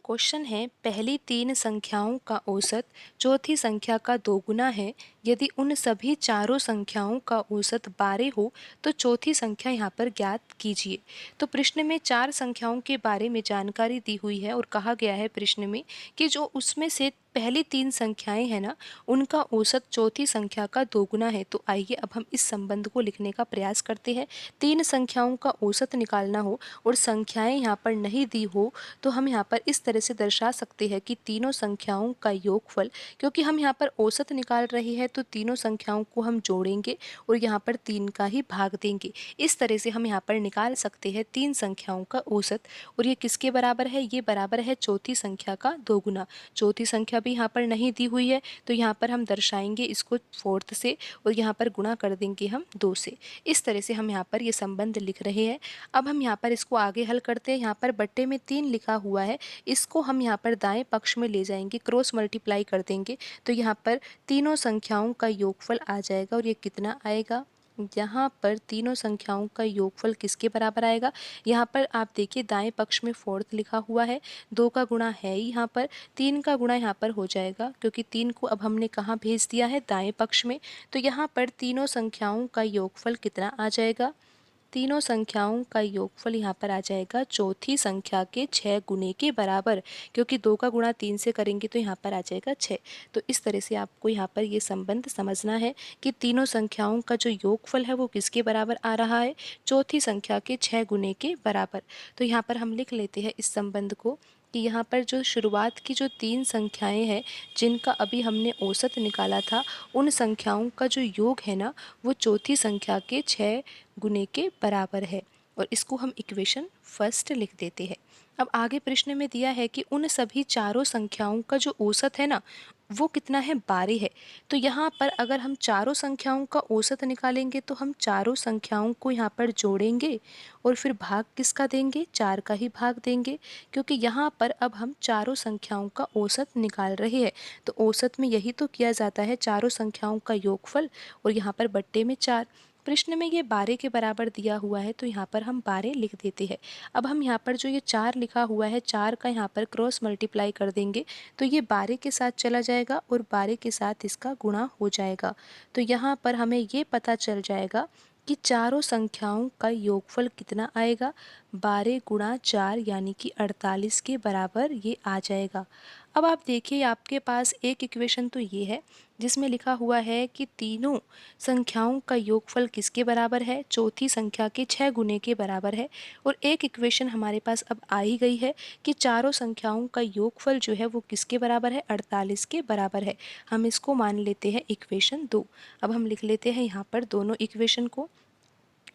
Question है पहली तीन संख्याओं का औसत चौथी संख्या का दोगुना है। यदि उन सभी चारों संख्याओं का औसत 12 हो तो चौथी संख्या यहाँ पर ज्ञात कीजिए। तो प्रश्न में चार संख्याओं के बारे में जानकारी दी हुई है और कहा गया है प्रश्न में कि जो उसमें से पहली तीन संख्याएं हैं ना, उनका औसत चौथी संख्या का दोगुना है। तो आइए अब हम इस संबंध को लिखने का प्रयास करते हैं। तीन संख्याओं का औसत निकालना हो और संख्याएं यहाँ पर नहीं दी हो तो हम यहाँ पर इस तरह से दर्शा सकते हैं कि तीनों संख्याओं का योगफल, क्योंकि हम यहाँ पर औसत निकाल रहे हैं तो तीनों संख्याओं को हम जोड़ेंगे और यहाँ पर तीन का ही भाग देंगे। इस तरह से हम यहाँ पर निकाल सकते हैं तीन संख्याओं का औसत। और ये किसके बराबर है? ये बराबर है चौथी संख्या का दोगुना। चौथी संख्या भी यहाँ पर नहीं दी हुई है तो यहाँ पर हम दर्शाएंगे इसको फोर्थ से और यहाँ पर गुणा कर देंगे हम 2 से। इस तरह से हम यहाँ पर ये संबंध लिख रहे हैं। अब हम यहाँ पर इसको आगे हल करते हैं। यहाँ पर बट्टे में 3 लिखा हुआ है, इसको हम यहाँ पर दाएं पक्ष में ले जाएंगे, क्रॉस मल्टीप्लाई कर देंगे तो यहाँ पर तीनों संख्याओं का योगफल आ जाएगा। और ये कितना आएगा? यहाँ पर तीनों संख्याओं का योगफल किसके बराबर आएगा? यहाँ पर आप देखिए दाएं पक्ष में फोर्थ लिखा हुआ है, 2 का गुणा है ही यहाँ पर, 3 का गुणा यहाँ पर हो जाएगा क्योंकि 3 को अब हमने कहाँ भेज दिया है? दाएं पक्ष में। तो यहाँ पर तीनों संख्याओं का योगफल कितना आ जाएगा? तीनों संख्याओं का योगफल यहाँ पर आ जाएगा चौथी संख्या के 6 गुने के बराबर, क्योंकि 2 का गुणा 3 से करेंगे तो यहाँ पर आ जाएगा 6। तो इस तरह से आपको यहाँ पर ये संबंध समझना है कि तीनों संख्याओं का जो योगफल है वो किसके बराबर आ रहा है? चौथी संख्या के 6 गुने के बराबर। तो यहाँ पर हम लिख लेते हैं इस संबंध को कि यहाँ पर जो शुरुआत की जो तीन संख्याएं हैं जिनका अभी हमने औसत निकाला था, उन संख्याओं का जो योग है ना, वो चौथी संख्या के 6 गुने के बराबर है। और इसको हम इक्वेशन फर्स्ट लिख देते हैं। अब आगे प्रश्न में दिया है कि उन सभी चारों संख्याओं का जो औसत है ना, वो कितना है? 12 है। तो यहाँ पर अगर हम चारों संख्याओं का औसत निकालेंगे तो हम चारों संख्याओं को यहाँ पर जोड़ेंगे और फिर भाग किसका देंगे? 4 का ही भाग देंगे, क्योंकि यहाँ पर अब हम चारों संख्याओं का औसत निकाल रहे हैं। तो औसत में यही तो किया जाता है, चारों संख्याओं का योगफल और यहाँ पर बट्टे में 4। प्रश्न में ये 12 के बराबर दिया हुआ है तो यहाँ पर हम 12 लिख देते हैं। अब हम यहाँ पर जो ये 4 लिखा हुआ है, 4 का यहाँ पर क्रॉस मल्टीप्लाई कर देंगे तो ये 12 के साथ चला जाएगा और 12 के साथ इसका गुणा हो जाएगा। तो यहाँ पर हमें ये पता चल जाएगा कि चारों संख्याओं का योगफल कितना आएगा? 12 गुणा 4 यानी कि 48 के बराबर ये आ जाएगा। अब आप देखिए आपके पास एक इक्वेशन तो ये है जिसमें लिखा हुआ है कि तीनों संख्याओं का योगफल किसके बराबर है? चौथी संख्या के 6 गुने के बराबर है। और एक इक्वेशन हमारे पास अब आ ही गई है कि चारों संख्याओं का योगफल जो है वो किसके बराबर है? 48 के बराबर है। हम इसको मान लेते हैं इक्वेशन 2। अब हम लिख लेते हैं यहाँ पर दोनों इक्वेशन को।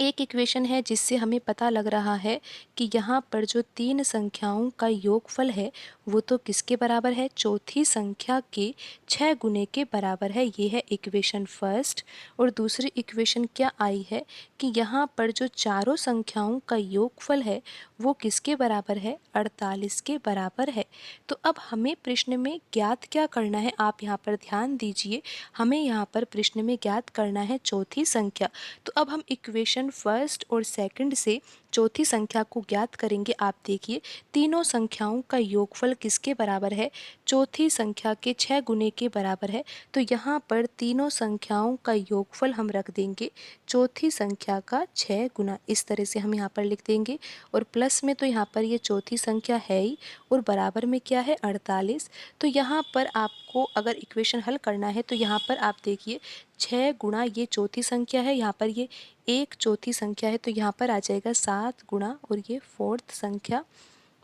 एक इक्वेशन है जिससे हमें पता लग रहा है कि यहाँ पर जो तीन संख्याओं का योगफल है वो तो किसके बराबर है? चौथी संख्या के 6 गुने के बराबर है। ये है इक्वेशन फर्स्ट। और दूसरी इक्वेशन क्या आई है कि यहाँ पर जो चारों संख्याओं का योगफल है वो किसके बराबर है? 48 के बराबर है। तो अब हमें प्रश्न में ज्ञात क्या करना है? आप यहाँ पर ध्यान दीजिए, हमें यहाँ पर प्रश्न में ज्ञात करना है चौथी संख्या। तो अब हम इक्वेशन फर्स्ट और सेकंड से चौथी संख्या को ज्ञात करेंगे। आप देखिए तीनों संख्याओं का योगफल किसके बराबर है? चौथी संख्या के 6 गुने के बराबर है। तो यहाँ पर तीनों संख्याओं का योगफल हम रख देंगे चौथी संख्या का 6 गुना। इस तरह से हम यहाँ पर लिख देंगे और प्लस में तो यहाँ पर ये चौथी संख्या है ही और बराबर में क्या है? 48। तो यहाँ पर आपको अगर इक्वेशन हल करना है तो यहाँ पर आप देखिए 6 गुणा ये चौथी संख्या है, यहाँ पर ये एक चौथी संख्या है तो यहाँ पर आ जाएगा 7 गुणा और ये फोर्थ संख्या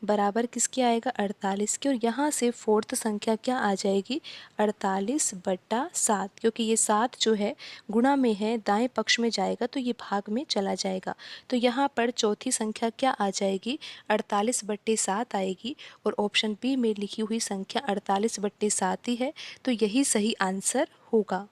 बराबर किसके आएगा? 48 के। और यहाँ से फोर्थ संख्या क्या आ जाएगी? 48/7, क्योंकि ये 7 जो है गुणा में है, दाएं पक्ष में जाएगा तो ये भाग में चला जाएगा। तो यहाँ पर चौथी संख्या क्या आ जाएगी? 48/7 आएगी। और ऑप्शन बी में लिखी हुई संख्या 48/7 ही है, तो यही सही आंसर होगा।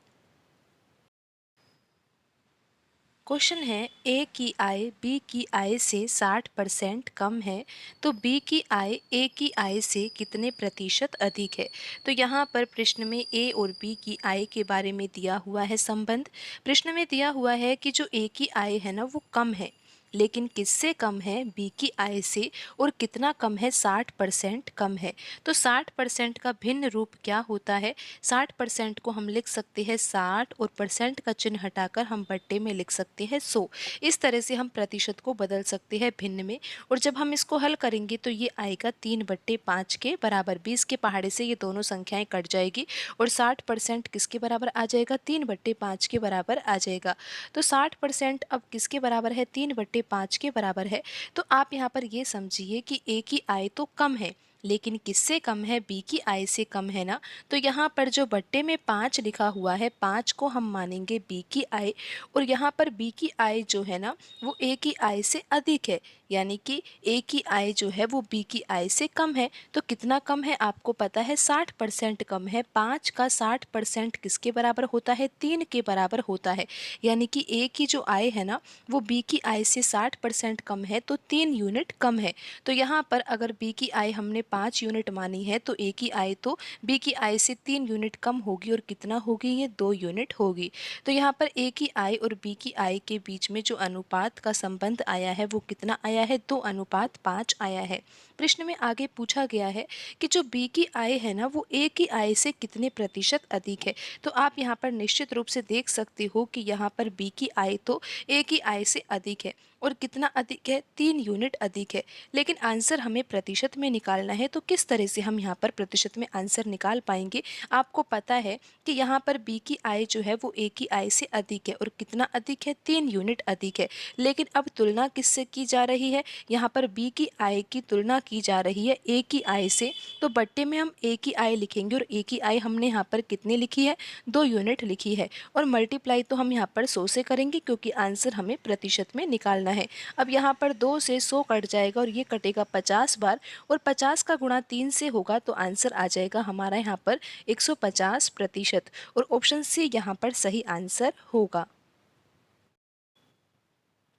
क्वेश्चन है ए की आय बी की आय से 60% कम है तो बी की आय ए की आय से कितने प्रतिशत अधिक है? तो यहाँ पर प्रश्न में ए और बी की आय के बारे में दिया हुआ है संबंध। प्रश्न में दिया हुआ है कि जो ए की आय है ना वो कम है, लेकिन किससे कम है, बी की आय से, और कितना कम है, 60% कम है। तो 60% का भिन्न रूप क्या होता है? 60% को हम लिख सकते हैं 60 और परसेंट का चिन्ह हटाकर हम बट्टे में लिख सकते हैं 100। इस तरह से हम प्रतिशत को बदल सकते हैं भिन्न में। और जब हम इसको हल करेंगे तो ये आएगा 3/5 के बराबर। 20 के पहाड़े से ये दोनों संख्याएं कट जाएगी और 60% किसके बराबर आ जाएगा, 3/5 के बराबर आ जाएगा। तो 60% अब किसके बराबर है, 3/5 के बराबर है। तो आप यहाँ पर ये समझिए कि ए की आय तो कम है, लेकिन किससे कम है, बी की आय से कम है ना। तो यहाँ पर जो बट्टे में 5 लिखा हुआ है, 5 को हम मानेंगे बी की आय, और यहाँ पर बी की आय जो है ना वो ए की आय से अधिक है, यानी कि ए की आय जो है वो बी की आय से कम है। तो कितना कम है आपको पता है, 60% कम है। 5 का 60% किसके बराबर होता है, 3 के बराबर होता है। यानी कि ए की जो आय है ना वो बी की आय से 60% कम है, तो 3 यूनिट कम है। तो यहाँ पर अगर बी की आय हमने 5 यूनिट मानी है तो ए की आय तो बी की आय से 3 यूनिट कम होगी, और कितना होगी, ये 2 यूनिट होगी। तो यहाँ पर ए की आय और बी की आय के बीच में जो अनुपात का संबंध आया है वो कितना आया है, 2:5 आया है। प्रश्न में आगे पूछा गया है कि जो बी की आय है ना वो ए की आय से कितने प्रतिशत अधिक है। तो आप यहाँ पर निश्चित रूप से देख सकते हो कि यहाँ पर बी की आय तो ए की आय से अधिक है, और कितना अधिक है, 3 यूनिट अधिक है। लेकिन आंसर हमें प्रतिशत में निकालना है, तो किस तरह से हम यहाँ पर प्रतिशत में आंसर निकाल पाएंगे। आपको पता है कि यहाँ पर बी की आय जो है वो ए की आय से अधिक है, और कितना अधिक है, 3 यूनिट अधिक है। लेकिन अब तुलना किससे की जा रही है, यहाँ पर बी की आय की तुलना की जा रही है ए की आय से। तो बट्टे में हम ए की आय लिखेंगे, और ए की आय हमने यहाँ पर कितनी लिखी है, 2 यूनिट लिखी है, और मल्टीप्लाई तो हम यहाँ पर 100 से करेंगे क्योंकि आंसर हमें प्रतिशत में निकालना है। अब यहाँ पर 2 से 100 कट जाएगा और ये कटेगा 50 बार, और 50 का गुणा 3 से होगा तो आंसर आ जाएगा हमारा यहाँ पर 150%, और ऑप्शन सी यहाँ पर सही आंसर होगा।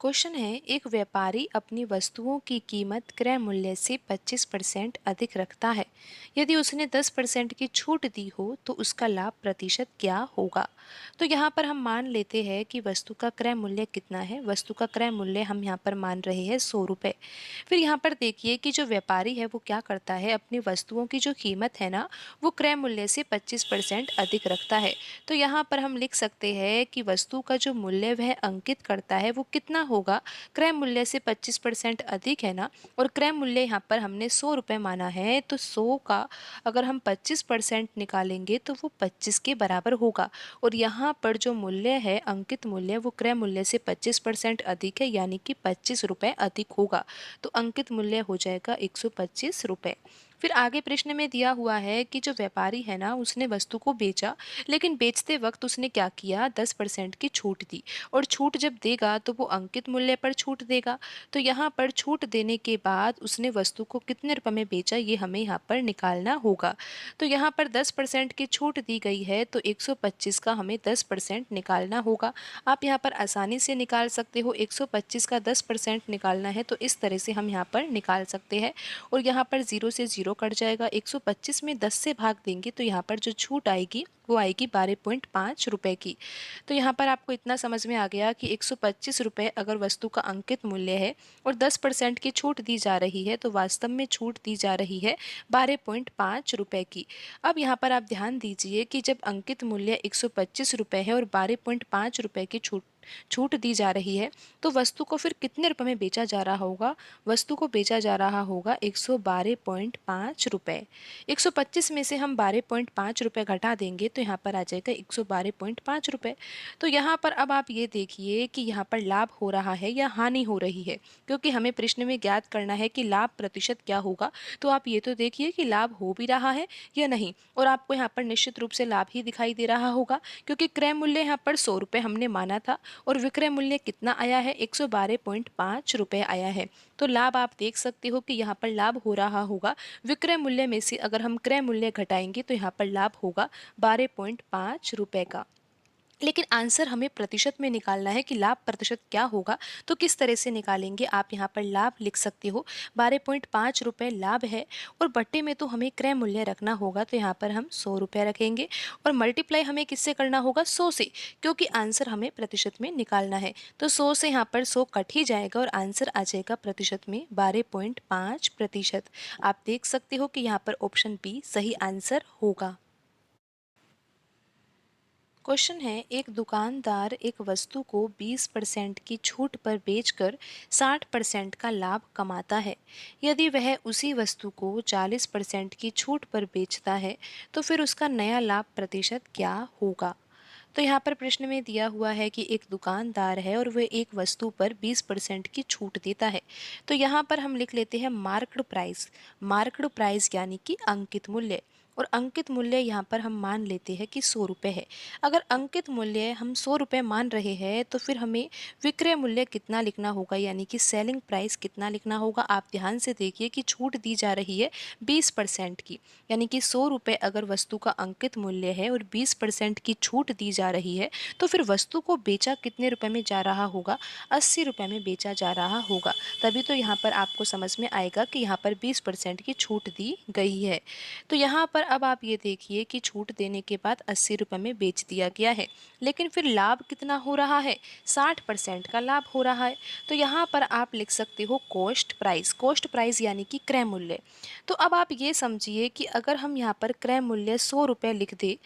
क्वेश्चन है, एक व्यापारी अपनी वस्तुओं की कीमत क्रय मूल्य से 25% अधिक रखता है। यदि उसने 10% की छूट दी हो तो उसका लाभ प्रतिशत क्या होगा। तो यहाँ पर हम मान लेते हैं कि वस्तु का क्रय मूल्य कितना है। वस्तु का क्रय मूल्य हम यहाँ पर मान रहे हैं 100 रुपये। फिर यहाँ पर देखिए कि जो व्यापारी है वो क्या करता है, अपनी वस्तुओं की जो कीमत है ना वो क्रय मूल्य से 25% अधिक रखता है। तो यहाँ पर हम लिख सकते हैं कि वस्तु का जो मूल्य वह अंकित करता है वो कितना होगा, क्रय मूल्य से 25% अधिक है ना, और क्रय मूल्य यहाँ पर हमने 100 रुपये माना है, तो 100 का अगर हम 25% निकालेंगे तो वो 25 के बराबर होगा। और यहाँ पर जो मूल्य है, अंकित मूल्य, वो क्रय मूल्य से 25% अधिक है, यानी कि 25 रुपये अधिक होगा। तो अंकित मूल्य हो जाएगा 125 रुपये। फिर आगे प्रश्न में दिया हुआ है कि जो व्यापारी है ना उसने वस्तु को बेचा, लेकिन बेचते वक्त उसने क्या किया, 10% की छूट दी, और छूट जब देगा तो वो अंकित मूल्य पर छूट देगा। तो यहाँ पर छूट देने के बाद उसने वस्तु को कितने रुपए में बेचा, ये हमें यहाँ पर निकालना होगा। तो यहाँ पर 10% की छूट दी गई है, तो 125 का हमें 10% निकालना होगा। आप यहाँ पर आसानी से निकाल सकते हो, 125 का 10% निकालना है तो इस तरह से हम यहाँ पर निकाल सकते हैं। और यहाँ पर 0 से 0 कट जाएगा, 125 में 10 से भाग देंगे तो यहाँ पर जो छूट आएगी वो आएगी 12.5 रुपये की। तो यहाँ पर आपको इतना समझ में आ गया कि 125 रुपये अगर वस्तु का अंकित मूल्य है और 10% की छूट दी जा रही है, तो वास्तव में छूट दी जा रही है 12.5 रुपये की। अब यहाँ पर आप ध्यान दीजिए कि जब अंकित मूल्य 125 रुपये है और 12.5 रुपये की छूट दी जा रही है, तो वस्तु को फिर कितने रुपए में बेचा जा रहा होगा, वस्तु को बेचा जा रहा होगा 112.5 रुपये। 125 में से हम 12.5 रुपये घटा देंगे तो यहाँ पर आ जाएगा 112.5 रुपये। तो यहाँ पर अब आप ये देखिए कि यहाँ पर लाभ हो रहा है या हानि हो रही है, क्योंकि हमें प्रश्न में ज्ञात करना है कि लाभ प्रतिशत क्या होगा। तो आप ये तो देखिए कि लाभ हो भी रहा है या नहीं, और आपको यहाँ पर निश्चित रूप से लाभ ही दिखाई दे रहा होगा, क्योंकि क्रय मूल्य यहाँ पर 100 रुपये हमने माना था और विक्रय मूल्य कितना आया है, 112.5 रुपये आया है। तो लाभ आप देख सकते हो कि यहाँ पर लाभ हो रहा होगा। विक्रय मूल्य में से अगर हम क्रय मूल्य घटाएंगे तो यहाँ पर लाभ होगा 12.5 रुपये का। लेकिन आंसर हमें प्रतिशत में निकालना है कि लाभ प्रतिशत क्या होगा। तो किस तरह से निकालेंगे, आप यहाँ पर लाभ लिख सकते हो। 12.5 रुपये लाभ है और बट्टे में तो हमें क्रय मूल्य रखना होगा, तो यहाँ पर हम 100 रुपये रखेंगे और मल्टीप्लाई हमें किससे करना होगा, 100 से, क्योंकि आंसर हमें प्रतिशत में निकालना है। तो 100 से यहाँ पर 100 कट ही जाएगा और आंसर आ जाएगा प्रतिशत में 12.5%। आप देख सकते हो कि यहाँ पर ऑप्शन बी सही आंसर होगा। क्वेश्चन है, एक दुकानदार एक वस्तु को 20% की छूट पर बेचकर 60% का लाभ कमाता है। यदि वह उसी वस्तु को 40% की छूट पर बेचता है तो फिर उसका नया लाभ प्रतिशत क्या होगा। तो यहाँ पर प्रश्न में दिया हुआ है कि एक दुकानदार है और वह एक वस्तु पर 20% की छूट देता है। तो यहाँ पर हम लिख लेते हैं मार्क्ड प्राइस। मार्क्ड प्राइस यानी कि अंकित मूल्य, और अंकित मूल्य यहाँ पर हम मान लेते हैं कि 100 रुपये है। अगर अंकित मूल्य हम 100 रुपये मान रहे हैं तो फिर हमें विक्रय मूल्य कितना लिखना होगा, यानी कि सेलिंग प्राइस कितना लिखना होगा। आप ध्यान से देखिए कि छूट दी जा रही है 20% की, यानी कि 100 रुपये अगर वस्तु का अंकित मूल्य है और 20% की छूट दी जा रही है तो फिर वस्तु को बेचा कितने रुपए में जा रहा होगा, 80 रुपये में बेचा जा रहा होगा। तभी तो यहाँ पर आपको समझ में आएगा कि यहाँ पर 20% की छूट दी गई है। तो यहाँ पर अब आप ये देखिए कि छूट देने के बाद 80 रुपये में बेच दिया गया है, लेकिन फिर लाभ कितना हो रहा है, 60% का लाभ हो रहा है। तो यहाँ पर आप लिख सकते हो कॉस्ट प्राइस। कॉस्ट प्राइस यानी कि क्रय मूल्य। तो अब आप ये समझिए कि अगर हम यहाँ पर क्रय मूल्य 100 रुपये लिख दे,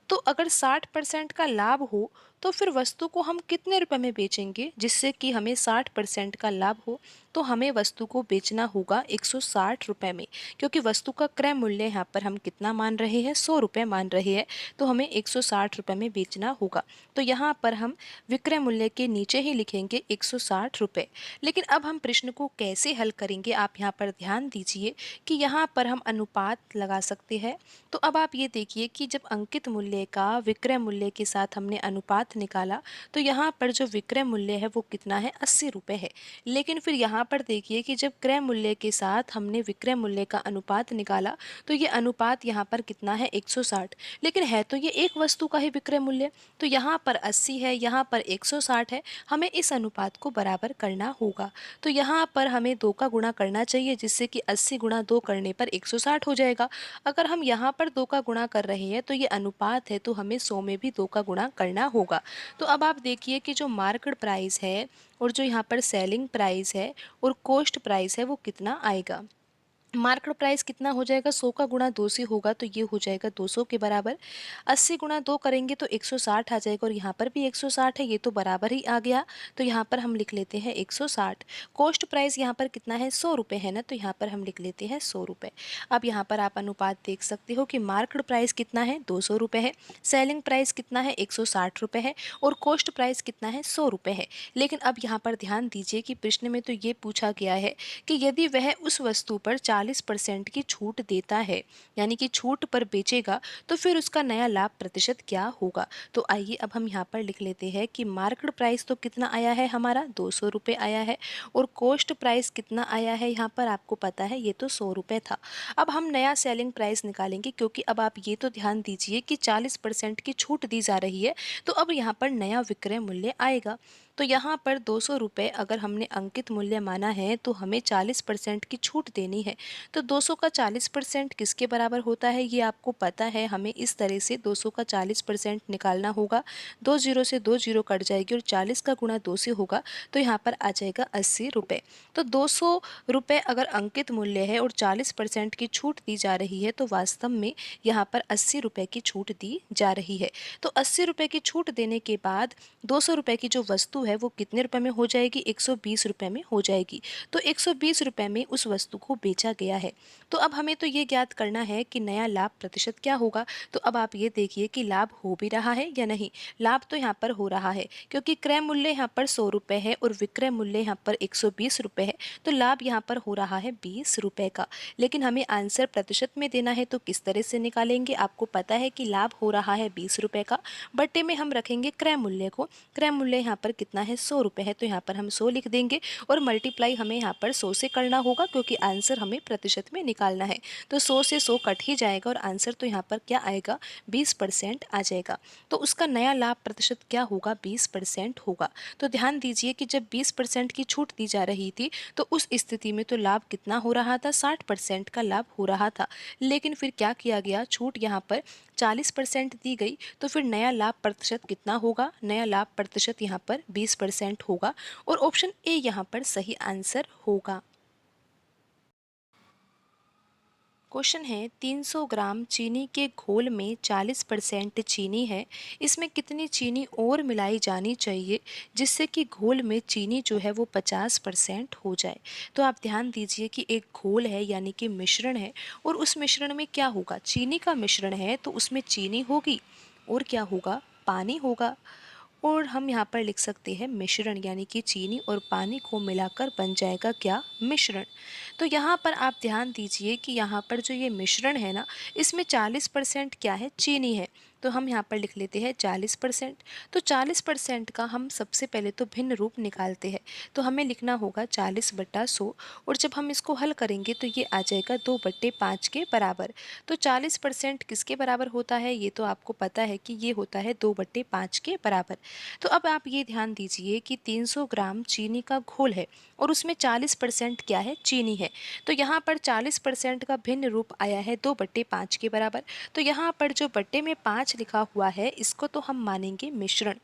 तो अगर 60% का लाभ हो तो फिर वस्तु को हम कितने रुपए में बेचेंगे जिससे कि हमें 60% का लाभ हो। तो हमें वस्तु को बेचना होगा 160 रुपये में, क्योंकि वस्तु का क्रय मूल्य यहाँ पर हम कितना मान रहे हैं, 100 रुपये मान रहे हैं, तो हमें 160 रुपये में बेचना होगा। तो यहाँ पर हम विक्रय मूल्य के नीचे ही लिखेंगे 160 रुपये। लेकिन अब हम प्रश्न को कैसे हल करेंगे, आप यहाँ पर ध्यान दीजिए कि यहाँ पर हम अनुपात लगा सकते हैं। तो अब आप ये देखिए कि जब अंकित मूल्य का विक्रय मूल्य के साथ हमने अनुपात निकाला तो यहाँ पर जो विक्रय मूल्य है वो कितना है, 80 रुपये है। लेकिन फिर यहाँ पर देखिए कि जब क्रय मूल्य के साथ हमने विक्रय मूल्य का अनुपात निकाला तो ये अनुपात यहाँ पर कितना है, 160। लेकिन है तो ये एक वस्तु का ही विक्रय मूल्य, तो यहाँ पर 80 है, यहाँ पर 160 है, हमें इस अनुपात को बराबर करना होगा। तो यहाँ पर हमें 2 का गुणा करना चाहिए, जिससे कि 80 गुणा 2 करने पर 160 हो जाएगा। अगर हम यहाँ पर 2 का गुणा कर रहे हैं तो ये अनुपात है, तो हमें 100 में भी 2 का गुणा करना होगा। तो अब आप देखिए कि जो मार्केट प्राइस है और जो यहाँ पर सेलिंग प्राइस है और कॉस्ट प्राइस है वो कितना आएगा। मार्केट प्राइस कितना हो जाएगा, 100 का गुणा 2 से होगा तो ये हो जाएगा 200 के बराबर। 80 गुणा 2 करेंगे तो 160 आ जाएगा और यहाँ पर भी 160 है, ये तो बराबर ही आ गया। तो यहाँ पर हम लिख लेते हैं 160। कॉस्ट प्राइस यहाँ पर कितना है, 100 रुपये है ना, तो यहाँ पर हम लिख लेते हैं 100 रुपये। अब यहाँ पर आप अनुपात देख सकते हो कि मार्केट प्राइस कितना है, 200 रुपये है, सेलिंग प्राइस कितना है, 160 रुपये है, और कॉस्ट प्राइस कितना है, 100 रुपये है। लेकिन अब यहाँ पर ध्यान दीजिए कि प्रश्न में तो ये पूछा गया है कि यदि वह उस वस्तु पर 40% की छूट देता है, यानी कि छूट पर बेचेगा, तो फिर उसका नया लाभ प्रतिशत क्या होगा। तो आइए अब हम यहाँ पर लिख लेते हैं कि मार्केट प्राइस तो कितना आया है हमारा, 200 रुपये आया है, और कॉस्ट प्राइस कितना आया है यहाँ पर आपको पता है, ये तो 100 रुपये था। अब हम नया सेलिंग प्राइस निकालेंगे, क्योंकि अब आप ये तो ध्यान दीजिए कि 40% की छूट दी जा रही है, तो अब यहाँ पर नया विक्रय मूल्य आएगा। तो यहाँ पर 200 रुपये अगर हमने अंकित मूल्य माना है तो हमें 40% की छूट देनी है। तो 200 का 40% किसके बराबर होता है ये आपको पता है, हमें इस तरह से 200 का 40% निकालना होगा। 2 जीरो से 2 जीरो कट जाएगी और 40 का गुणा 2 से होगा, तो यहाँ पर आ जाएगा 80 रुपये। तो 200 रुपये अगर अंकित मूल्य है और 40% की छूट दी जा रही है, तो वास्तव में यहाँ पर 80 रुपये की छूट दी जा रही है। तो 80 रुपये की छूट देने के बाद 200 रुपये की जो वस्तु है वो कितने रुपए में हो जाएगी, 120 रुपये में हो जाएगी। तो 120 रुपये में उस वस्तु को बेचा गया है। तो अब हमें तो ये ज्ञात करना है कि नया लाभ प्रतिशत क्या होगा। तो अब आप ये देखिए कि लाभ हो भी रहा है या नहीं। लाभ तो यहाँ पर हो रहा है, क्योंकि क्रय मूल्य यहाँ पर 100 रुपये है और विक्रय मूल्य यहाँ पर 120 रुपये है, तो लाभ यहाँ पर हो रहा है 20 रुपये का। लेकिन हमें आंसर प्रतिशत में देना है, तो किस तरह से निकालेंगे। आपको पता है कि लाभ हो रहा है 20 रुपये का, बट्टे में हम रखेंगे क्रय मूल्य को। क्रय मूल्य यहाँ पर कितना है, 100 रुपये है, तो यहाँ पर हम 100 लिख देंगे और मल्टीप्लाई हमें यहाँ पर 100 से करना होगा क्योंकि आंसर हमें प्रतिशत में निकालना है। तो 100 से 100 कट ही जाएगा और आंसर तो यहाँ पर क्या आएगा, 20% आ जाएगा। तो उसका नया लाभ प्रतिशत क्या होगा, 20% होगा। तो ध्यान दीजिए कि जब 20% की छूट दी जा रही थी तो उस स्थिति में तो लाभ कितना हो रहा था, 60% का लाभ हो रहा था। लेकिन फिर क्या किया गया, छूट यहाँ पर 40% दी गई, तो फिर नया लाभ प्रतिशत कितना होगा, नया लाभ प्रतिशत यहाँ पर 20% होगा और ऑप्शन ए यहाँ पर सही आंसर होगा। क्वेश्चन है 300 ग्राम चीनी के घोल में 40% चीनी है, इसमें कितनी चीनी और मिलाई जानी चाहिए जिससे कि घोल में चीनी जो है वो 50% हो जाए। तो आप ध्यान दीजिए कि एक घोल है यानी कि मिश्रण है और उस मिश्रण में क्या होगा, चीनी का मिश्रण है तो उसमें चीनी होगी और क्या होगा, पानी होगा। और हम यहाँ पर लिख सकते हैं मिश्रण, यानी कि चीनी और पानी को मिलाकर बन जाएगा क्या, मिश्रण। तो यहाँ पर आप ध्यान दीजिए कि यहाँ पर जो ये मिश्रण है ना, इसमें 40% क्या है, चीनी है। तो हम यहाँ पर लिख लेते हैं 40%। तो 40% का हम सबसे पहले तो भिन्न रूप निकालते हैं। तो हमें लिखना होगा 40/100 और जब हम इसको हल करेंगे तो ये आ जाएगा 2/5 के बराबर। तो 40% किसके बराबर होता है, ये तो आपको पता है कि ये होता है 2/5 के बराबर। तो अब आप ये ध्यान दीजिए कि 300 ग्राम चीनी का घोल है और उसमें 40% क्या है, चीनी है। तो यहाँ पर 40% का भिन्न रूप आया है 2/5 के बराबर। तो यहाँ पर जो बट्टे में 5 लिखा हुआ है इसको तो हम मानेंगे मिश्रण।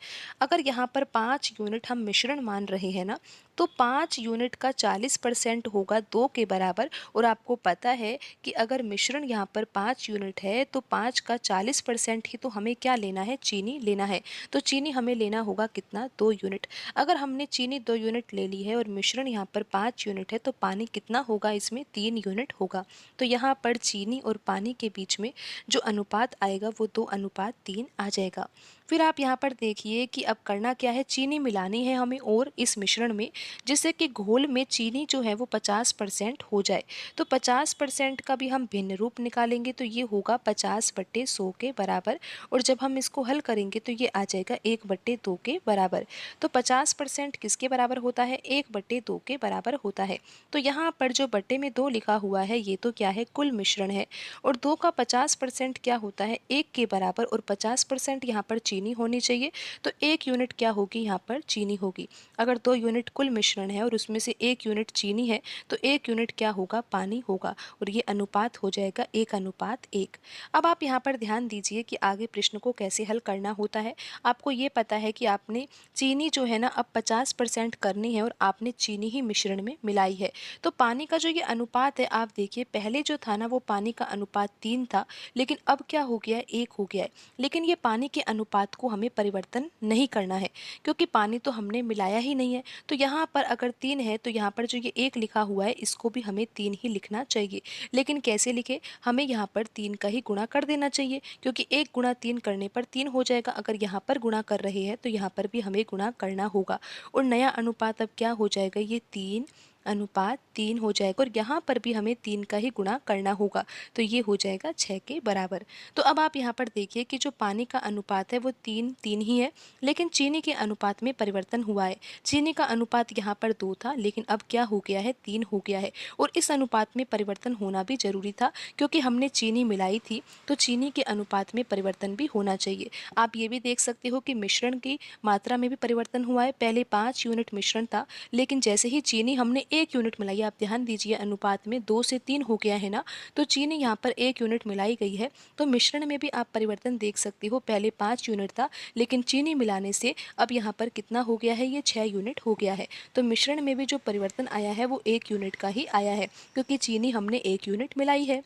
अगर यहाँ पर 5 यूनिट हम मिश्रण मान रहे हैं ना, तो 5 यूनिट का 40% होगा 2 के बराबर। और आपको पता है कि अगर मिश्रण यहाँ पर 5 यूनिट है तो 5 का 40% ही तो हमें क्या लेना है, चीनी लेना है। तो चीनी हमें लेना होगा कितना, 2 यूनिट। अगर हमने चीनी 2 यूनिट ले ली है और मिश्रण यहाँ पर 5 यूनिट है तो पानी कितना होगा, इसमें 3 यूनिट होगा। तो यहाँ पर चीनी और पानी के बीच में जो अनुपात आएगा वो 2:3 आ जाएगा। फिर आप यहाँ पर देखिए कि अब करना क्या है, चीनी मिलानी है हमें और इस मिश्रण में, जिससे कि घोल में चीनी जो है वो 50% हो जाए। तो 50% का भी हम भिन्न रूप निकालेंगे तो ये होगा 50/100 के बराबर। और जब हम इसको हल करेंगे तो ये आ जाएगा 1/2 के बराबर। तो 50% किसके बराबर होता है, 1/2 के बराबर होता है। तो यहाँ पर जो बट्टे में 2 लिखा हुआ है ये तो क्या है, कुल मिश्रण है। और 2 का 50% क्या होता है, 1 के बराबर। और 50% यहाँ पर चीनी होनी चाहिए, तो 1 यूनिट क्या होगी, यहाँ पर चीनी होगी। अगर 2 यूनिट कुल मिश्रण है और उसमें से 1 यूनिट चीनी है तो 1 यूनिट क्या होगा, पानी होगा। और ये अनुपात हो जाएगा 1:1। अब आप यहाँ पर ध्यान दीजिए कि आगे प्रश्न को कैसे हल करना होता है। आपको ये पता है कि आपने चीनी जो है ना अब 50% करनी है और आपने चीनी ही मिश्रण में मिलाई है। तो पानी का जो ये अनुपात है, आप देखिए पहले जो था ना वो पानी का अनुपात 3 था, लेकिन अब क्या हो गया है, 1 हो गया है। लेकिन ये पानी के अनुपात को हमें परिवर्तन नहीं करना है क्योंकि पानी तो हमने मिलाया ही नहीं है। तो यहाँ पर अगर 3 है तो यहाँ पर जो ये 1 लिखा हुआ है इसको भी हमें 3 ही लिखना चाहिए। लेकिन कैसे लिखे, हमें यहाँ पर 3 का ही गुणा कर देना चाहिए क्योंकि 1 गुणा 3 करने पर 3 हो जाएगा। अगर यहाँ पर गुणा कर रहे हैं तो यहाँ पर भी हमें गुणा करना होगा। और नया अनुपात अब क्या हो जाएगा, ये 3:3 हो जाएगा। और यहाँ पर भी हमें 3 का ही गुणा करना होगा, तो ये हो जाएगा 6 के बराबर। तो अब आप यहाँ पर देखिए कि जो पानी का अनुपात है वो 3:3 ही है, लेकिन चीनी के अनुपात में परिवर्तन हुआ है। चीनी का अनुपात यहाँ पर 2 था, लेकिन अब क्या हो गया है, 3 हो गया है। और इस अनुपात में परिवर्तन होना भी जरूरी था क्योंकि हमने चीनी मिलाई थी, तो चीनी के अनुपात में परिवर्तन भी होना चाहिए। आप ये भी देख सकते हो कि मिश्रण की मात्रा में भी परिवर्तन हुआ है। पहले 5 यूनिट मिश्रण था, लेकिन जैसे ही चीनी हमने 1 यूनिट मिलाई, आप ध्यान दीजिए अनुपात में 2 से 3 हो गया है ना, तो चीनी यहाँ पर 1 यूनिट मिलाई गई है। तो मिश्रण में भी आप परिवर्तन देख सकते हो, पहले 5 यूनिट था लेकिन चीनी मिलाने से अब यहाँ पर कितना हो गया है, ये 6 यूनिट हो गया है। तो मिश्रण में भी जो परिवर्तन आया है वो 1 यूनिट का ही आया है क्योंकि चीनी हमने 1 यूनिट मिलाई है।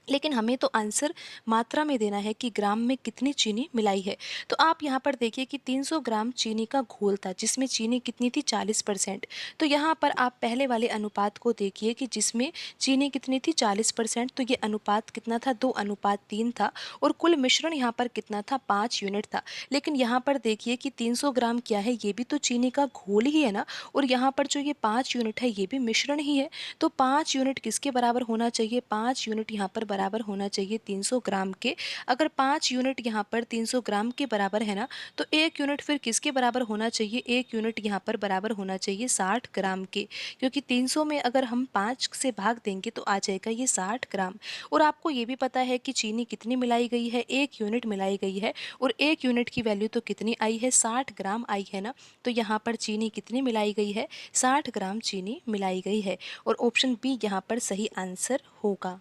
लेकिन हमें तो आंसर मात्रा में देना है कि ग्राम में कितनी चीनी मिलाई है। तो आप यहाँ पर देखिए कि 300 ग्राम चीनी का घोल था जिसमें चीनी कितनी थी, 40%। तो यहाँ पर आप पहले वाले अनुपात को देखिए कि जिसमें चीनी कितनी थी, 40%। तो ये अनुपात कितना था, 2:3 था। और कुल मिश्रण यहाँ पर कितना था, 5 यूनिट था। लेकिन यहाँ पर देखिए कि 300 ग्राम क्या है, ये भी तो चीनी का घोल ही है ना। और यहाँ पर जो ये 5 यूनिट है ये भी मिश्रण ही है। तो 5 यूनिट किसके बराबर होना चाहिए, 5 यूनिट यहाँ पर बराबर होना चाहिए 300 ग्राम के। अगर 5 यूनिट यहाँ पर 300 ग्राम के बराबर है ना, तो 1 यूनिट फिर किसके बराबर होना चाहिए? 1 यूनिट यहाँ पर बराबर होना चाहिए 60 ग्राम के, क्योंकि 300 में अगर हम 5 से भाग देंगे तो आ जाएगा ये 60 ग्राम। और आपको ये भी पता है कि चीनी कितनी मिलाई गई है? 1 यूनिट मिलाई गई है, और 1 यूनिट की वैल्यू तो कितनी आई है? 60 ग्राम आई है ना। तो यहाँ पर चीनी कितनी मिलाई गई है? 60 ग्राम चीनी मिलाई गई है, और ऑप्शन बी यहाँ पर सही आंसर होगा।